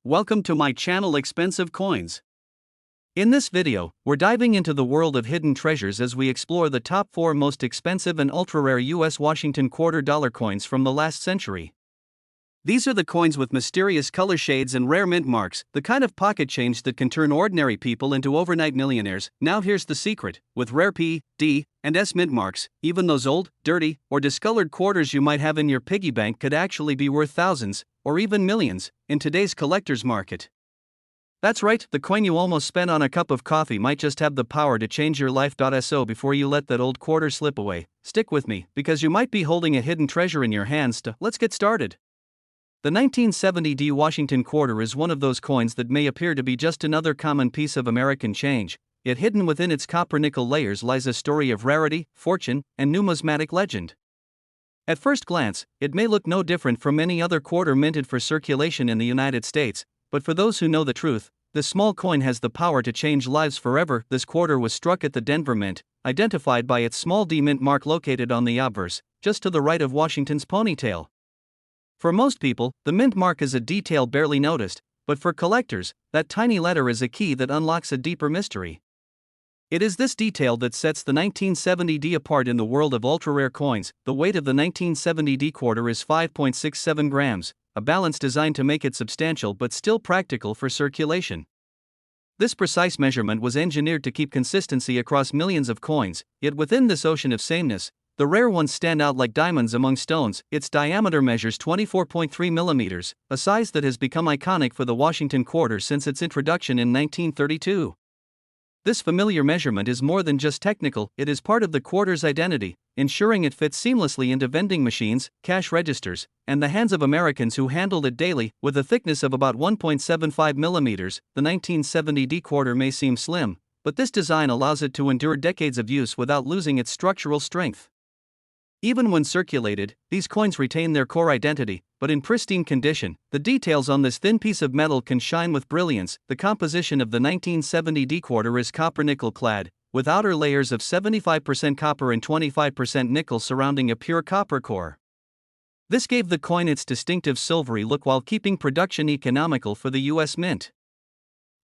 Welcome to my channel Expensive Coins. In this video, we're diving into the world of hidden treasures as we explore the top 4 most expensive and ultra-rare US Washington quarter dollar coins from the last century. These are the coins with mysterious color shades and rare mint marks, the kind of pocket change that can turn ordinary people into overnight millionaires. Now here's the secret: with rare P, D, and S mint marks, even those old, dirty, or discolored quarters you might have in your piggy bank could actually be worth thousands, or even millions, in today's collector's market. That's right, the coin you almost spent on a cup of coffee might just have the power to change your life. So before you let that old quarter slip away, stick with me, because you might be holding a hidden treasure in your hands. Let's get started. The 1970 Washington quarter is one of those coins that may appear to be just another common piece of American change, yet hidden within its copper-nickel layers lies a story of rarity, fortune, and numismatic legend. At first glance, it may look no different from any other quarter minted for circulation in the United States, but for those who know the truth, this small coin has the power to change lives forever. This quarter was struck at the Denver Mint, identified by its small D mint mark located on the obverse, just to the right of Washington's ponytail. For most people, the mint mark is a detail barely noticed, but for collectors, that tiny letter is a key that unlocks a deeper mystery. It is this detail that sets the 1970 D apart in the world of ultra-rare coins. The weight of the 1970 D quarter is 5.67 grams, a balance designed to make it substantial but still practical for circulation. This precise measurement was engineered to keep consistency across millions of coins, yet within this ocean of sameness, the rare ones stand out like diamonds among stones. Its diameter measures 24.3 millimeters, a size that has become iconic for the Washington quarter since its introduction in 1932. This familiar measurement is more than just technical, it is part of the quarter's identity, ensuring it fits seamlessly into vending machines, cash registers, and the hands of Americans who handled it daily. With a thickness of about 1.75 millimeters, the 1970 D quarter may seem slim, but this design allows it to endure decades of use without losing its structural strength. Even when circulated, these coins retain their core identity, but in pristine condition, the details on this thin piece of metal can shine with brilliance. The composition of the 1970 D quarter is copper-nickel clad, with outer layers of 75% copper and 25% nickel surrounding a pure copper core. This gave the coin its distinctive silvery look while keeping production economical for the US Mint.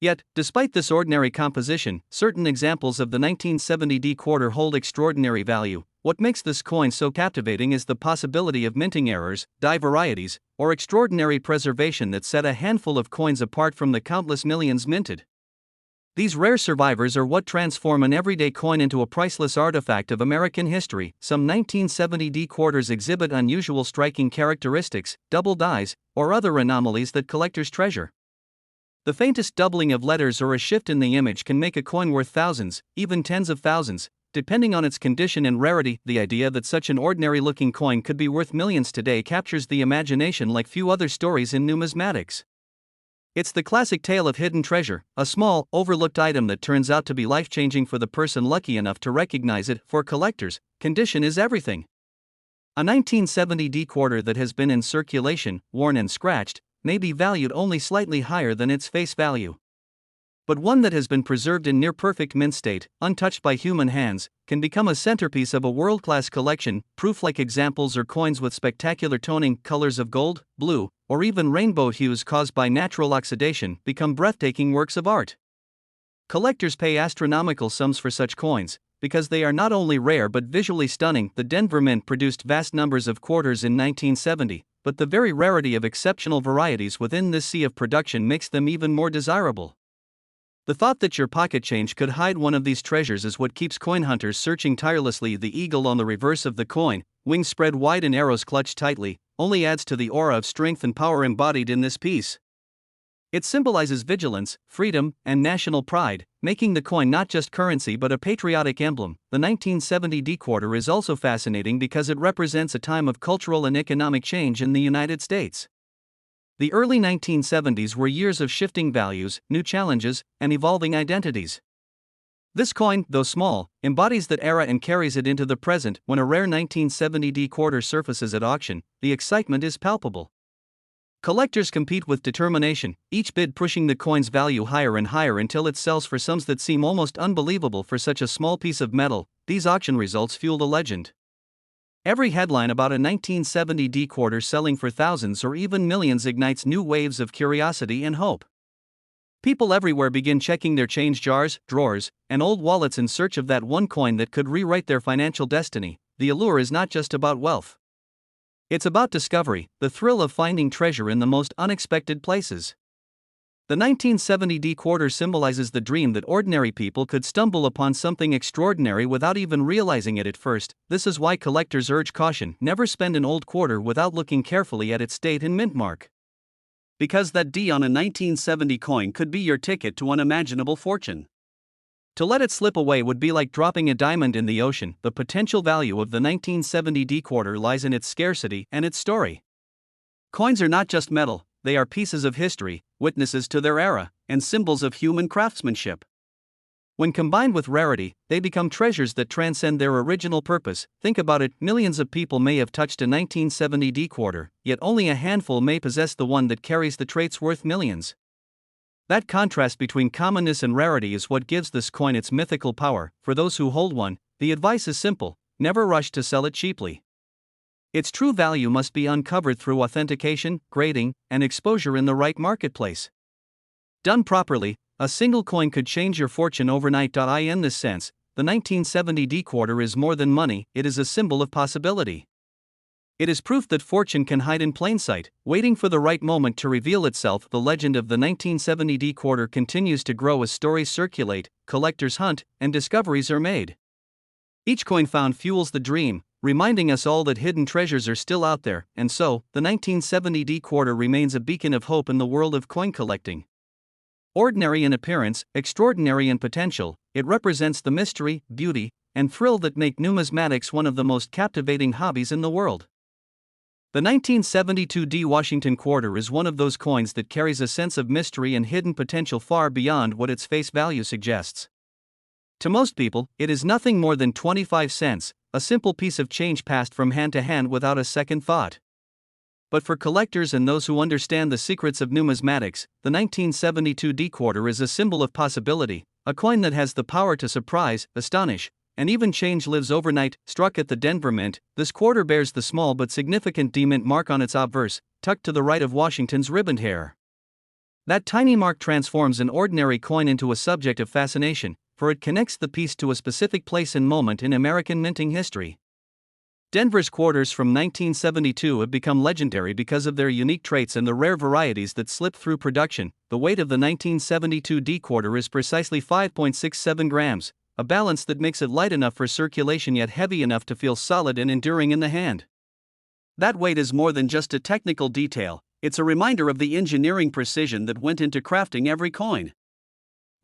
Yet, despite this ordinary composition, certain examples of the 1970 D quarter hold extraordinary value. What makes this coin so captivating is the possibility of minting errors, die varieties, or extraordinary preservation that set a handful of coins apart from the countless millions minted. These rare survivors are what transform an everyday coin into a priceless artifact of American history. Some 1970 D quarters exhibit unusual striking characteristics, double dies, or other anomalies that collectors treasure. The faintest doubling of letters or a shift in the image can make a coin worth thousands, even tens of thousands, depending on its condition and rarity. The idea that such an ordinary-looking coin could be worth millions today captures the imagination like few other stories in numismatics. It's the classic tale of hidden treasure, a small, overlooked item that turns out to be life-changing for the person lucky enough to recognize it. For collectors, condition is everything. A 1970 D quarter that has been in circulation, worn and scratched, may be valued only slightly higher than its face value. But one that has been preserved in near-perfect mint state, untouched by human hands, can become a centerpiece of a world-class collection. Proof-like examples are coins with spectacular toning, colors of gold, blue, or even rainbow hues caused by natural oxidation, become breathtaking works of art. Collectors pay astronomical sums for such coins, because they are not only rare but visually stunning. The Denver Mint produced vast numbers of quarters in 1970, but the very rarity of exceptional varieties within this sea of production makes them even more desirable. The thought that your pocket change could hide one of these treasures is what keeps coin hunters searching tirelessly. The eagle on the reverse of the coin, wings spread wide and arrows clutched tightly, only adds to the aura of strength and power embodied in this piece. It symbolizes vigilance, freedom, and national pride, making the coin not just currency but a patriotic emblem. The 1970 D quarter is also fascinating because it represents a time of cultural and economic change in the United States. The early 1970s were years of shifting values, new challenges, and evolving identities. This coin, though small, embodies that era and carries it into the present. When a rare 1970 D quarter surfaces at auction, the excitement is palpable. Collectors compete with determination, each bid pushing the coin's value higher and higher until it sells for sums that seem almost unbelievable for such a small piece of metal. These auction results fuel the legend. Every headline about a 1970 D quarter selling for thousands or even millions ignites new waves of curiosity and hope. People everywhere begin checking their change jars, drawers, and old wallets in search of that one coin that could rewrite their financial destiny. The allure is not just about wealth. It's about discovery, the thrill of finding treasure in the most unexpected places. The 1970 D quarter symbolizes the dream that ordinary people could stumble upon something extraordinary without even realizing it at first. This is why collectors urge caution: never spend an old quarter without looking carefully at its date and mint mark. Because that D on a 1970 coin could be your ticket to unimaginable fortune. To let it slip away would be like dropping a diamond in the ocean. The potential value of the 1970 D quarter lies in its scarcity and its story. Coins are not just metal, they are pieces of history, witnesses to their era, and symbols of human craftsmanship. When combined with rarity, they become treasures that transcend their original purpose. Think about it: millions of people may have touched a 1970 D quarter, yet only a handful may possess the one that carries the traits worth millions. That contrast between commonness and rarity is what gives this coin its mythical power. For those who hold one, the advice is simple: never rush to sell it cheaply. Its true value must be uncovered through authentication, grading, and exposure in the right marketplace. Done properly, a single coin could change your fortune overnight. In this sense, the 1970 D quarter is more than money, it is a symbol of possibility. It is proof that fortune can hide in plain sight, waiting for the right moment to reveal itself. The legend of the 1970 D quarter continues to grow as stories circulate, collectors hunt, and discoveries are made. Each coin found fuels the dream, reminding us all that hidden treasures are still out there, and so, the 1970 D quarter remains a beacon of hope in the world of coin collecting. Ordinary in appearance, extraordinary in potential, it represents the mystery, beauty, and thrill that make numismatics one of the most captivating hobbies in the world. The 1972 D Washington quarter is one of those coins that carries a sense of mystery and hidden potential far beyond what its face value suggests. To most people, it is nothing more than 25 cents, a simple piece of change passed from hand to hand without a second thought. But for collectors and those who understand the secrets of numismatics, the 1972 D quarter is a symbol of possibility, a coin that has the power to surprise, astonish, and even change lives overnight. Struck at the Denver Mint, this quarter bears the small but significant D mint mark on its obverse, tucked to the right of Washington's ribboned hair. That tiny mark transforms an ordinary coin into a subject of fascination, for it connects the piece to a specific place and moment in American minting history. Denver's quarters from 1972 have become legendary because of their unique traits and the rare varieties that slip through production. The weight of the 1972 D quarter is precisely 5.67 grams, a balance that makes it light enough for circulation yet heavy enough to feel solid and enduring in the hand. That weight is more than just a technical detail, it's a reminder of the engineering precision that went into crafting every coin.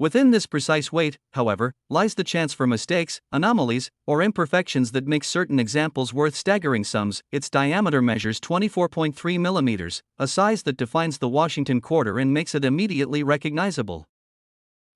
Within this precise weight, however, lies the chance for mistakes, anomalies, or imperfections that make certain examples worth staggering sums. Its diameter measures 24.3 millimeters, a size that defines the Washington quarter and makes it immediately recognizable.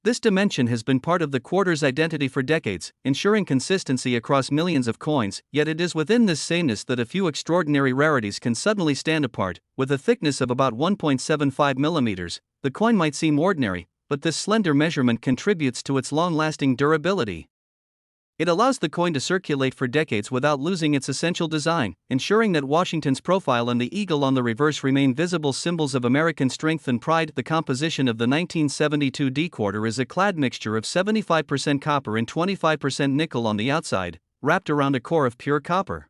This dimension has been part of the quarter's identity for decades, ensuring consistency across millions of coins, yet it is within this sameness that a few extraordinary rarities can suddenly stand apart. With a thickness of about 1.75 millimeters, the coin might seem ordinary, but this slender measurement contributes to its long-lasting durability. It allows the coin to circulate for decades without losing its essential design, ensuring that Washington's profile and the eagle on the reverse remain visible symbols of American strength and pride. The composition of the 1972 D quarter is a clad mixture of 75% copper and 25% nickel on the outside, wrapped around a core of pure copper.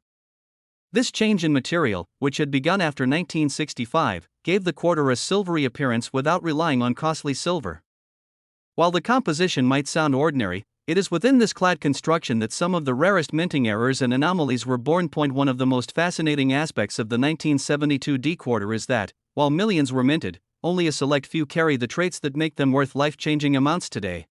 This change in material, which had begun after 1965, gave the quarter a silvery appearance without relying on costly silver. While the composition might sound ordinary, it is within this clad construction that some of the rarest minting errors and anomalies were born. One of the most fascinating aspects of the 1972 D quarter is that, while millions were minted, only a select few carry the traits that make them worth life-changing amounts today.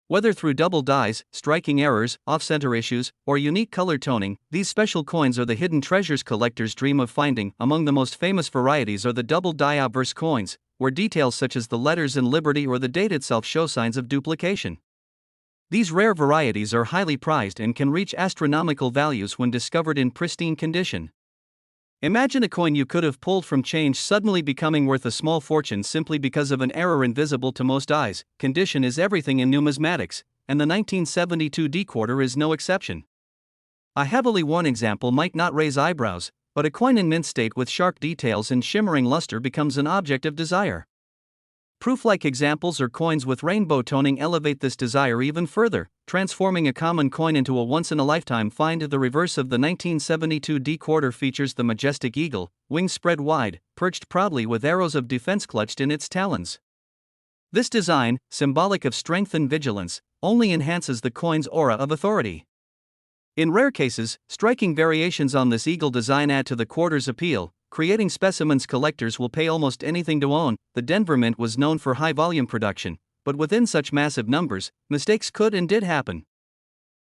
Whether through double dies, striking errors, off-center issues, or unique color toning, these special coins are the hidden treasures collectors dream of finding. Among the most famous varieties are the double die obverse coins, where details such as the letters in Liberty or the date itself show signs of duplication. These rare varieties are highly prized and can reach astronomical values when discovered in pristine condition. Imagine a coin you could have pulled from change suddenly becoming worth a small fortune simply because of an error invisible to most eyes. Condition is everything in numismatics, and the 1972 D quarter is no exception. A heavily worn example might not raise eyebrows, but a coin in mint state with sharp details and shimmering luster becomes an object of desire. Proof-like examples or coins with rainbow toning elevate this desire even further, transforming a common coin into a once-in-a-lifetime find. The reverse of the 1972 D quarter features the majestic eagle, wings spread wide, perched proudly with arrows of defense clutched in its talons. This design, symbolic of strength and vigilance, only enhances the coin's aura of authority. In rare cases, striking variations on this eagle design add to the quarter's appeal, creating specimens collectors will pay almost anything to own. The Denver Mint was known for high-volume production, but within such massive numbers, mistakes could and did happen.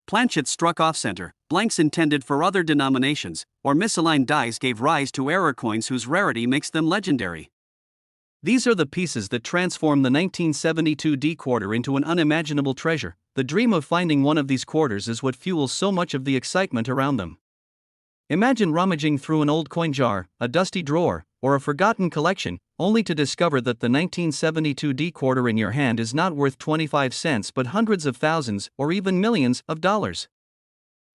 Planchets struck off-center, blanks intended for other denominations, or misaligned dies gave rise to error coins whose rarity makes them legendary. These are the pieces that transform the 1972 D quarter into an unimaginable treasure. The dream of finding one of these quarters is what fuels so much of the excitement around them. Imagine rummaging through an old coin jar, a dusty drawer, or a forgotten collection, only to discover that the 1972 D quarter in your hand is not worth 25 cents but hundreds of thousands or even millions of dollars.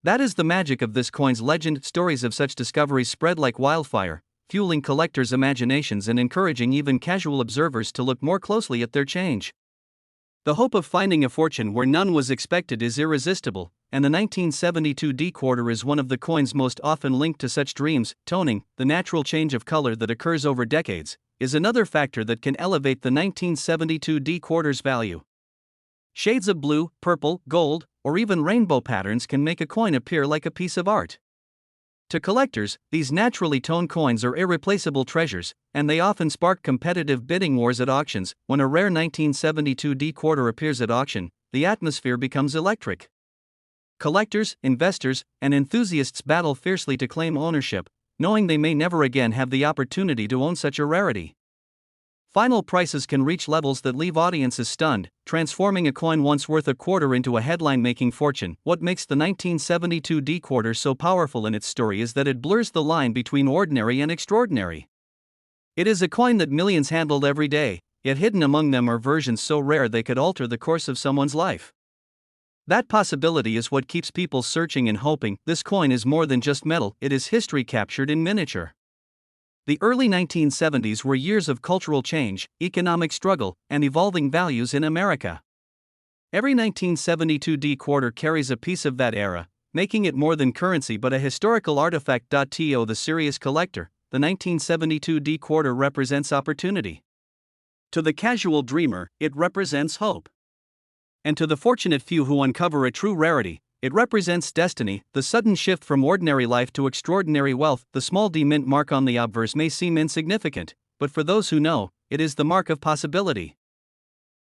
That is the magic of this coin's legend. Stories of such discoveries spread like wildfire, fueling collectors' imaginations and encouraging even casual observers to look more closely at their change. The hope of finding a fortune where none was expected is irresistible, and the 1972 D quarter is one of the coins most often linked to such dreams. Toning, the natural change of color that occurs over decades, is another factor that can elevate the 1972 D quarter's value. Shades of blue, purple, gold, or even rainbow patterns can make a coin appear like a piece of art. To collectors, these naturally toned coins are irreplaceable treasures, and they often spark competitive bidding wars at auctions. When a rare 1972 D quarter appears at auction, the atmosphere becomes electric. Collectors, investors, and enthusiasts battle fiercely to claim ownership, knowing they may never again have the opportunity to own such a rarity. Final prices can reach levels that leave audiences stunned, transforming a coin once worth a quarter into a headline-making fortune. What makes the 1972 D quarter so powerful in its story is that it blurs the line between ordinary and extraordinary. It is a coin that millions handled every day, yet hidden among them are versions so rare they could alter the course of someone's life. That possibility is what keeps people searching and hoping. This coin is more than just metal, it is history captured in miniature. The early 1970s were years of cultural change, economic struggle, and evolving values in America. Every 1972 D quarter carries a piece of that era, making it more than currency but a historical artifact. To the serious collector, the 1972 D quarter represents opportunity. To the casual dreamer, it represents hope. And to the fortunate few who uncover a true rarity, it represents destiny, the sudden shift from ordinary life to extraordinary wealth. The small D mint mark on the obverse may seem insignificant, but for those who know, it is the mark of possibility.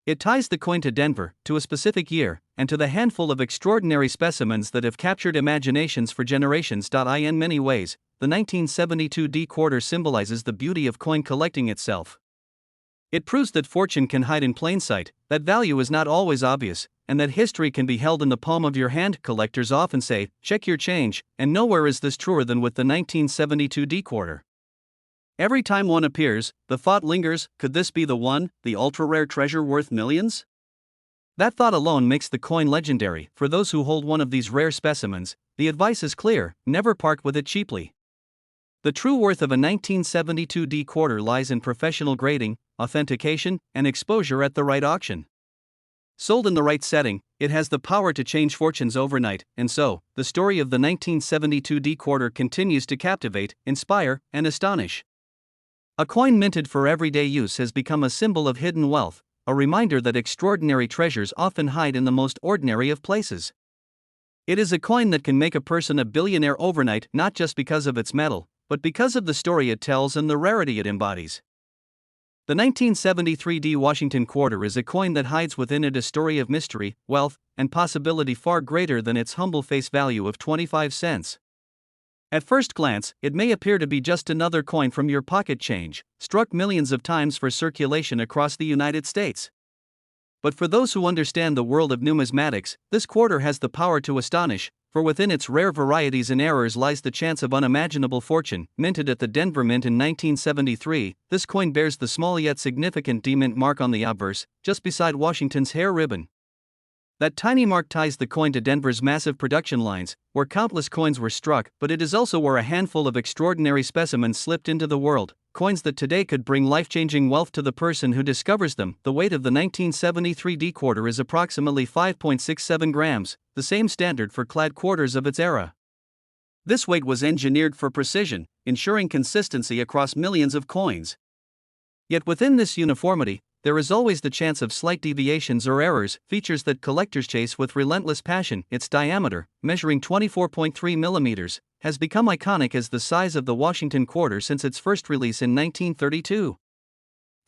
It ties the coin to Denver, to a specific year, and to the handful of extraordinary specimens that have captured imaginations for generations. In many ways, the 1972 D quarter symbolizes the beauty of coin collecting itself. It proves that fortune can hide in plain sight, that value is not always obvious, and that history can be held in the palm of your hand. Collectors often say, check your change, and nowhere is this truer than with the 1972 D quarter. Every time one appears, the thought lingers, could this be the one, the ultra-rare treasure worth millions? That thought alone makes the coin legendary. For those who hold one of these rare specimens, the advice is clear: never part with it cheaply. The true worth of a 1972 D quarter lies in professional grading, authentication, and exposure at the right auction. Sold in the right setting, it has the power to change fortunes overnight, and so, the story of the 1972 D quarter continues to captivate, inspire, and astonish. A coin minted for everyday use has become a symbol of hidden wealth, a reminder that extraordinary treasures often hide in the most ordinary of places. It is a coin that can make a person a billionaire overnight, not just because of its metal, but because of the story it tells and the rarity it embodies. The 1973 D Washington quarter is a coin that hides within it a story of mystery, wealth, and possibility far greater than its humble face value of 25 cents. At first glance, it may appear to be just another coin from your pocket change, struck millions of times for circulation across the United States. But for those who understand the world of numismatics, this quarter has the power to astonish, for within its rare varieties and errors lies the chance of unimaginable fortune. Minted at the Denver Mint in 1973, this coin bears the small yet significant D mint mark on the obverse, just beside Washington's hair ribbon. That tiny mark ties the coin to Denver's massive production lines, where countless coins were struck, but it is also where a handful of extraordinary specimens slipped into the world, coins that today could bring life-changing wealth to the person who discovers them. The weight of the 1973 D quarter is approximately 5.67 grams, the same standard for clad quarters of its era. This weight was engineered for precision, ensuring consistency across millions of coins. Yet within this uniformity, there is always the chance of slight deviations or errors, features that collectors chase with relentless passion. Its diameter, measuring 24.3 millimeters, has become iconic as the size of the Washington quarter since its first release in 1932.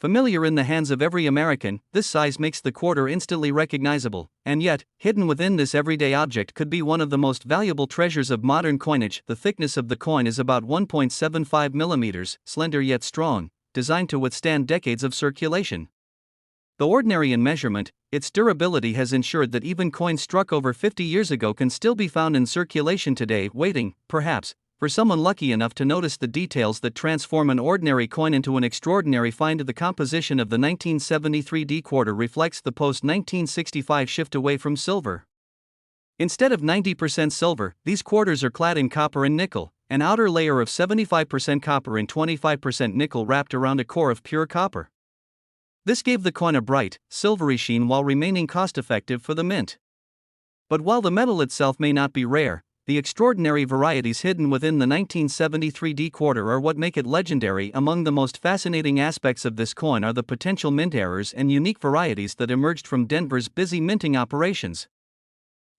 Familiar in the hands of every American, this size makes the quarter instantly recognizable, and yet, hidden within this everyday object could be one of the most valuable treasures of modern coinage. The thickness of the coin is about 1.75 millimeters, slender yet strong, designed to withstand decades of circulation. Though ordinary in measurement, its durability has ensured that even coins struck over 50 years ago can still be found in circulation today, waiting, perhaps, for someone lucky enough to notice the details that transform an ordinary coin into an extraordinary find. The composition of the 1973 D quarter reflects the post-1965 shift away from silver. Instead of 90% silver, these quarters are clad in copper and nickel, an outer layer of 75% copper and 25% nickel wrapped around a core of pure copper. This gave the coin a bright, silvery sheen while remaining cost-effective for the mint. But while the metal itself may not be rare, the extraordinary varieties hidden within the 1973 D quarter are what make it legendary. Among the most fascinating aspects of this coin are the potential mint errors and unique varieties that emerged from Denver's busy minting operations.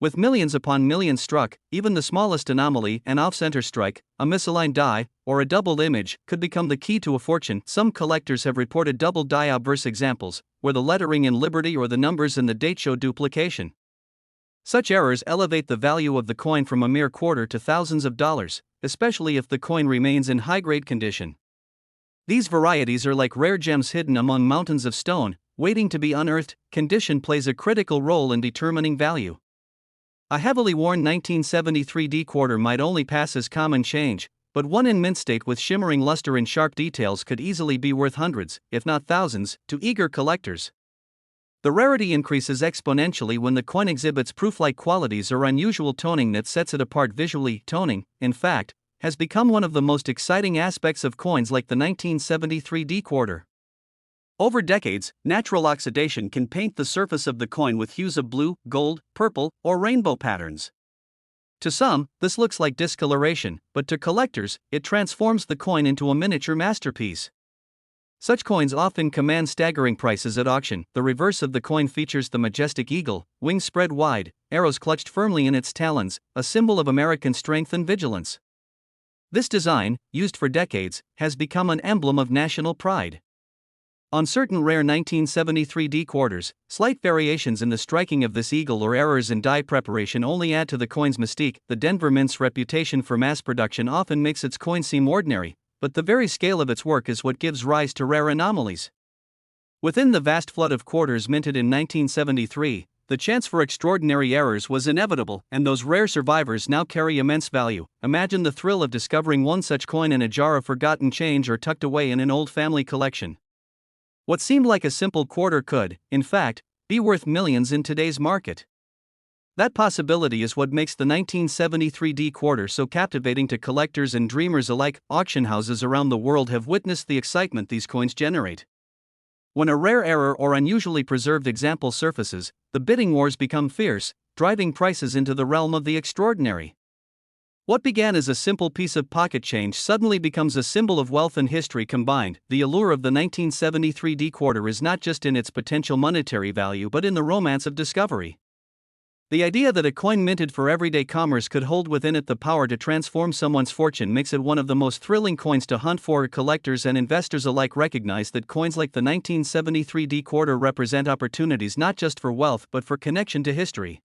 With millions upon millions struck, even the smallest anomaly, an off-center strike, a misaligned die, or a doubled image, could become the key to a fortune. Some collectors have reported double die obverse examples, where the lettering in Liberty or the numbers in the date show duplication. Such errors elevate the value of the coin from a mere quarter to thousands of dollars, especially if the coin remains in high-grade condition. These varieties are like rare gems hidden among mountains of stone, waiting to be unearthed. Condition plays a critical role in determining value. A heavily worn 1973 D quarter might only pass as common change, but one in mint state with shimmering luster and sharp details could easily be worth hundreds, if not thousands, to eager collectors. The rarity increases exponentially when the coin exhibits proof-like qualities or unusual toning that sets it apart visually. Toning, in fact, has become one of the most exciting aspects of coins like the 1973 D quarter. Over decades, natural oxidation can paint the surface of the coin with hues of blue, gold, purple, or rainbow patterns. To some, this looks like discoloration, but to collectors, it transforms the coin into a miniature masterpiece. Such coins often command staggering prices at auction. The reverse of the coin features the majestic eagle, wings spread wide, arrows clutched firmly in its talons, a symbol of American strength and vigilance. This design, used for decades, has become an emblem of national pride. On certain rare 1973 D quarters, slight variations in the striking of this eagle or errors in die preparation only add to the coin's mystique. The Denver Mint's reputation for mass production often makes its coin seem ordinary, but the very scale of its work is what gives rise to rare anomalies. Within the vast flood of quarters minted in 1973, the chance for extraordinary errors was inevitable, and those rare survivors now carry immense value. Imagine the thrill of discovering one such coin in a jar of forgotten change or tucked away in an old family collection. What seemed like a simple quarter could, in fact, be worth millions in today's market. That possibility is what makes the 1973 D quarter so captivating to collectors and dreamers alike. Auction houses around the world have witnessed the excitement these coins generate. When a rare error or unusually preserved example surfaces, the bidding wars become fierce, driving prices into the realm of the extraordinary. What began as a simple piece of pocket change suddenly becomes a symbol of wealth and history combined. The allure of the 1973 D quarter is not just in its potential monetary value but in the romance of discovery. The idea that a coin minted for everyday commerce could hold within it the power to transform someone's fortune makes it one of the most thrilling coins to hunt for. Collectors and investors alike recognize that coins like the 1973 D quarter represent opportunities not just for wealth but for connection to history.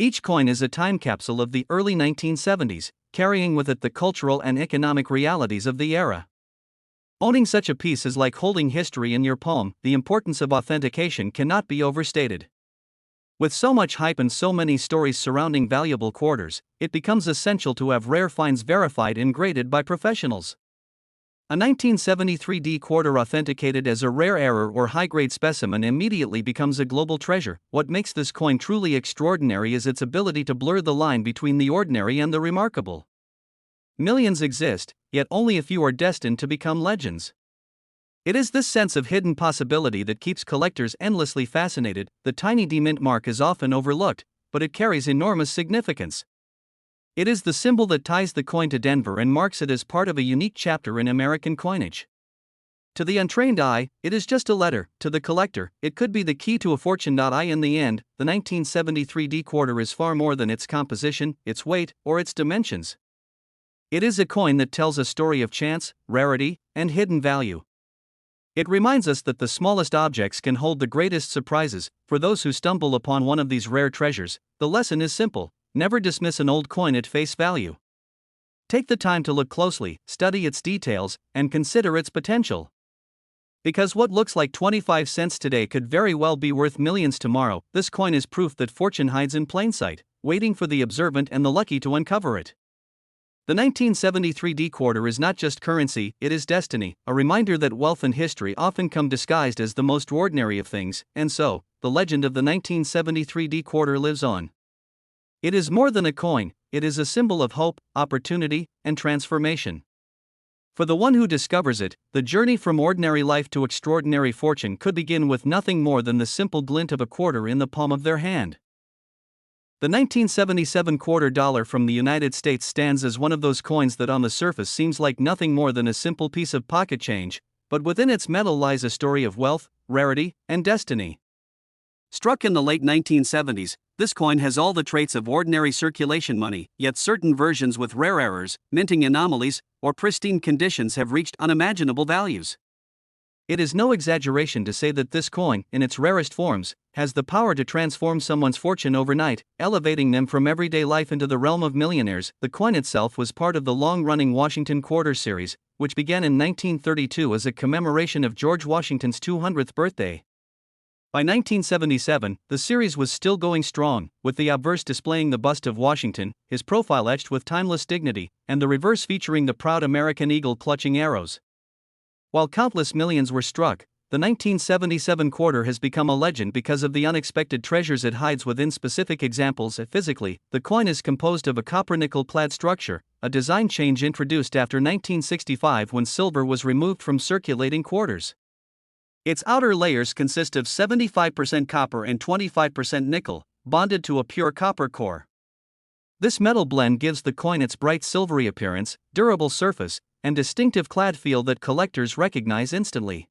Each coin is a time capsule of the early 1970s, carrying with it the cultural and economic realities of the era. Owning such a piece is like holding history in your palm. The importance of authentication cannot be overstated. With so much hype and so many stories surrounding valuable quarters, it becomes essential to have rare finds verified and graded by professionals. A 1973 D quarter authenticated as a rare error or high-grade specimen immediately becomes a global treasure. What makes this coin truly extraordinary is its ability to blur the line between the ordinary and the remarkable. Millions exist, yet only a few are destined to become legends. It is this sense of hidden possibility that keeps collectors endlessly fascinated. The tiny D mint mark is often overlooked, but it carries enormous significance. It is the symbol that ties the coin to Denver and marks it as part of a unique chapter in American coinage. To the untrained eye, it is just a letter. To the collector, it could be the key to a fortune. In the end, the 1973 D quarter is far more than its composition, its weight, or its dimensions. It is a coin that tells a story of chance, rarity, and hidden value. It reminds us that the smallest objects can hold the greatest surprises. For those who stumble upon one of these rare treasures, the lesson is simple: never dismiss an old coin at face value. Take the time to look closely, study its details, and consider its potential. Because what looks like 25 cents today could very well be worth millions tomorrow, this coin is proof that fortune hides in plain sight, waiting for the observant and the lucky to uncover it. The 1973 D quarter is not just currency, it is destiny, a reminder that wealth and history often come disguised as the most ordinary of things, and so, the legend of the 1973 D quarter lives on. It is more than a coin, it is a symbol of hope, opportunity, and transformation. For the one who discovers it, the journey from ordinary life to extraordinary fortune could begin with nothing more than the simple glint of a quarter in the palm of their hand. The 1977 quarter dollar from the United States stands as one of those coins that on the surface seems like nothing more than a simple piece of pocket change, but within its metal lies a story of wealth, rarity, and destiny. Struck in the late 1970s, this coin has all the traits of ordinary circulation money, yet certain versions with rare errors, minting anomalies, or pristine conditions have reached unimaginable values. It is no exaggeration to say that this coin, in its rarest forms, has the power to transform someone's fortune overnight, elevating them from everyday life into the realm of millionaires. The coin itself was part of the long-running Washington Quarter series, which began in 1932 as a commemoration of George Washington's 200th birthday. By 1977, the series was still going strong, with the obverse displaying the bust of Washington, his profile etched with timeless dignity, and the reverse featuring the proud American eagle clutching arrows. While countless millions were struck, the 1977 quarter has become a legend because of the unexpected treasures it hides within. Specific examples. Physically, the coin is composed of a copper-nickel clad structure, a design change introduced after 1965 when silver was removed from circulating quarters. Its outer layers consist of 75% copper and 25% nickel, bonded to a pure copper core. This metal blend gives the coin its bright silvery appearance, durable surface, and distinctive clad feel that collectors recognize instantly.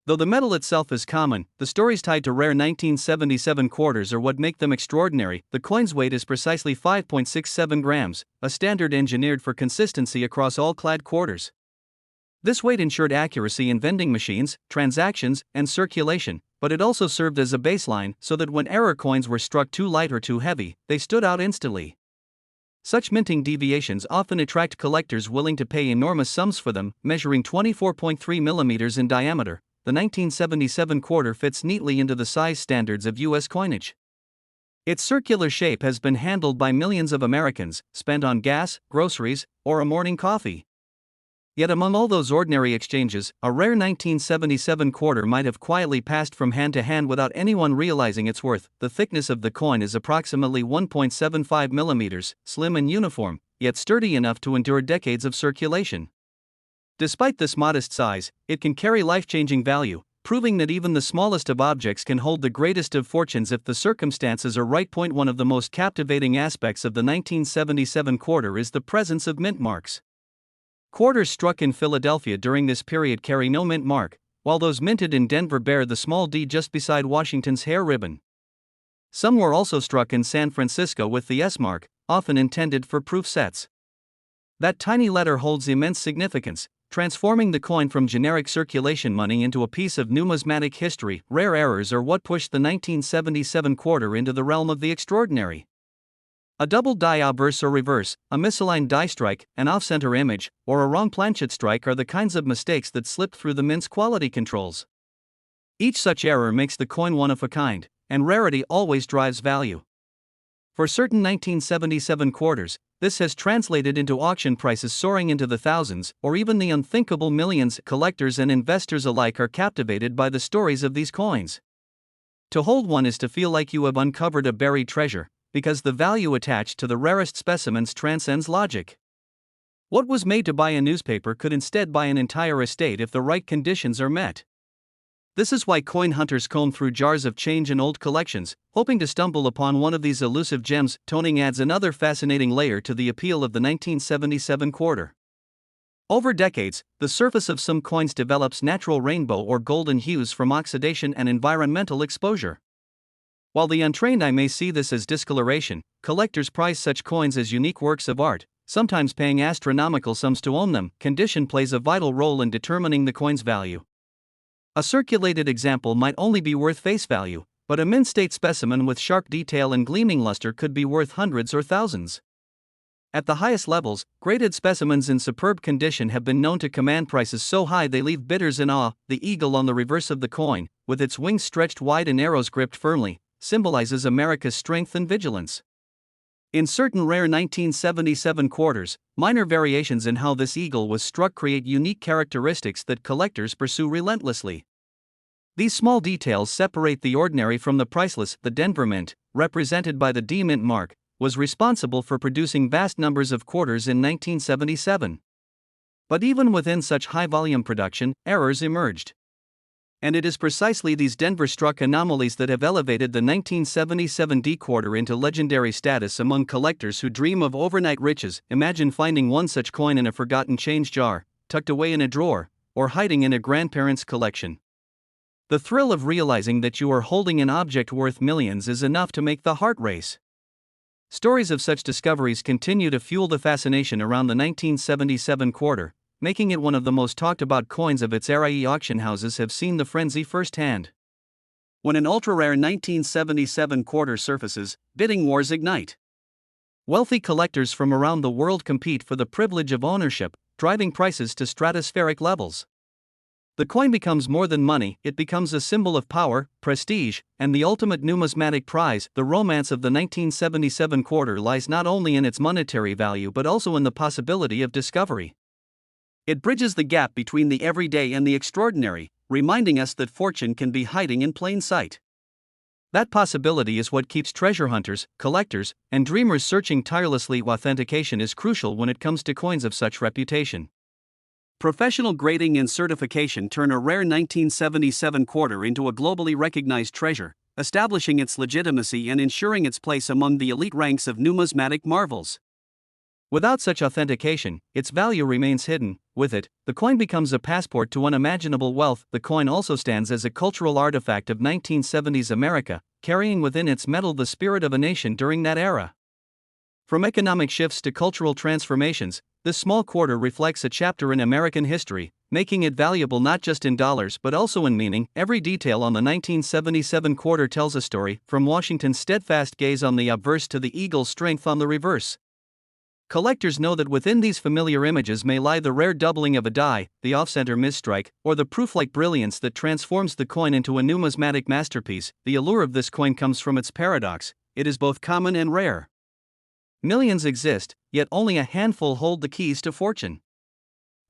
Though the metal itself is common, the stories tied to rare 1977 quarters are what make them extraordinary. The coin's weight is precisely 5.67 grams, a standard engineered for consistency across all clad quarters. This weight ensured accuracy in vending machines, transactions, and circulation, but it also served as a baseline so that when error coins were struck too light or too heavy, they stood out instantly. Such minting deviations often attract collectors willing to pay enormous sums for them. Measuring 24.3 millimeters in diameter, the 1977 quarter fits neatly into the size standards of U.S. coinage. Its circular shape has been handled by millions of Americans, spent on gas, groceries, or a morning coffee. Yet among all those ordinary exchanges, a rare 1977 quarter might have quietly passed from hand to hand without anyone realizing its worth. The thickness of the coin is approximately 1.75 millimeters, slim and uniform, yet sturdy enough to endure decades of circulation. Despite this modest size, it can carry life-changing value, proving that even the smallest of objects can hold the greatest of fortunes if the circumstances are right. One of the most captivating aspects of the 1977 quarter is the presence of mint marks. Quarters struck in Philadelphia during this period carry no mint mark, while those minted in Denver bear the small d just beside Washington's hair ribbon. Some were also struck in San Francisco with the S mark, often intended for proof sets. That tiny letter holds immense significance, transforming the coin from generic circulation money into a piece of numismatic history. Rare errors are what pushed the 1977 quarter into the realm of the extraordinary. A double die obverse or reverse, a misaligned die strike, an off-center image, or a wrong planchet strike are the kinds of mistakes that slip through the mint's quality controls. Each such error makes the coin one of a kind, and rarity always drives value. For certain 1977 quarters, this has translated into auction prices soaring into the thousands, or even the unthinkable millions. Collectors and investors alike are captivated by the stories of these coins. To hold one is to feel like you have uncovered a buried treasure, because the value attached to the rarest specimens transcends logic. What was made to buy a newspaper could instead buy an entire estate if the right conditions are met. This is why coin hunters comb through jars of change and old collections, hoping to stumble upon one of these elusive gems. Toning adds another fascinating layer to the appeal of the 1977 quarter. Over decades, the surface of some coins develops natural rainbow or golden hues from oxidation and environmental exposure. While the untrained eye may see this as discoloration, collectors prize such coins as unique works of art, sometimes paying astronomical sums to own them. Condition plays a vital role in determining the coin's value. A circulated example might only be worth face value, but a mint-state specimen with sharp detail and gleaming luster could be worth hundreds or thousands. At the highest levels, graded specimens in superb condition have been known to command prices so high they leave bidders in awe. The eagle on the reverse of the coin, with its wings stretched wide and arrows gripped firmly, symbolizes America's strength and vigilance. In certain rare 1977 quarters, minor variations in how this eagle was struck create unique characteristics that collectors pursue relentlessly. These small details separate the ordinary from the priceless. The Denver Mint, represented by the D Mint mark, was responsible for producing vast numbers of quarters in 1977. But even within such high-volume production, errors emerged. And it is precisely these Denver-struck anomalies that have elevated the 1977 D quarter into legendary status among collectors who dream of overnight riches. Imagine finding one such coin in a forgotten change jar, tucked away in a drawer, or hiding in a grandparent's collection. The thrill of realizing that you are holding an object worth millions is enough to make the heart race. Stories of such discoveries continue to fuel the fascination around the 1977 quarter, making it one of the most talked about coins of its era. Auction houses have seen the frenzy firsthand. When an ultra-rare 1977 quarter surfaces, bidding wars ignite. Wealthy collectors from around the world compete for the privilege of ownership, driving prices to stratospheric levels. The coin becomes more than money, it becomes a symbol of power, prestige, and the ultimate numismatic prize. The romance of the 1977 quarter lies not only in its monetary value but also in the possibility of discovery. It bridges the gap between the everyday and the extraordinary, reminding us that fortune can be hiding in plain sight. That possibility is what keeps treasure hunters, collectors, and dreamers searching tirelessly. Authentication is crucial when it comes to coins of such reputation. Professional grading and certification turn a rare 1977 quarter into a globally recognized treasure, establishing its legitimacy and ensuring its place among the elite ranks of numismatic marvels. Without such authentication, its value remains hidden. With it, the coin becomes a passport to unimaginable wealth. The coin also stands as a cultural artifact of 1970s America, carrying within its metal the spirit of a nation during that era. From economic shifts to cultural transformations, this small quarter reflects a chapter in American history, making it valuable not just in dollars but also in meaning. Every detail on the 1977 quarter tells a story, from Washington's steadfast gaze on the obverse to the eagle's strength on the reverse. Collectors know that within these familiar images may lie the rare doubling of a die, the off-center misstrike, or the proof-like brilliance that transforms the coin into a numismatic masterpiece. The allure of this coin comes from its paradox: it is both common and rare. Millions exist, yet only a handful hold the keys to fortune.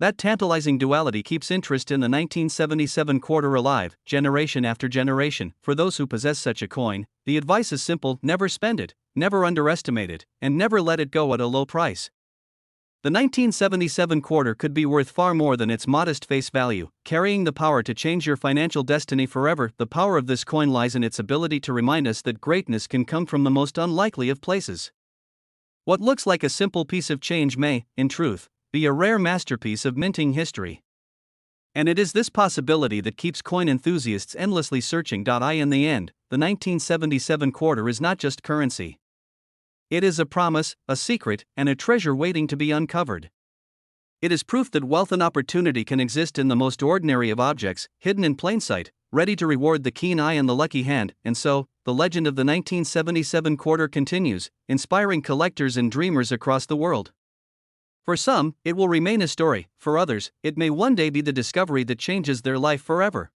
That tantalizing duality keeps interest in the 1977 quarter alive, generation after generation. For those who possess such a coin, the advice is simple: never spend it, never underestimate it, and never let it go at a low price. The 1977 quarter could be worth far more than its modest face value, carrying the power to change your financial destiny forever. The power of this coin lies in its ability to remind us that greatness can come from the most unlikely of places. What looks like a simple piece of change may, in truth, be a rare masterpiece of minting history. And it is this possibility that keeps coin enthusiasts endlessly searching. In the end, the 1977 quarter is not just currency. It is a promise, a secret, and a treasure waiting to be uncovered. It is proof that wealth and opportunity can exist in the most ordinary of objects, hidden in plain sight, ready to reward the keen eye and the lucky hand. And so, the legend of the 1977 quarter continues, inspiring collectors and dreamers across the world. For some, it will remain a story; for others, it may one day be the discovery that changes their life forever.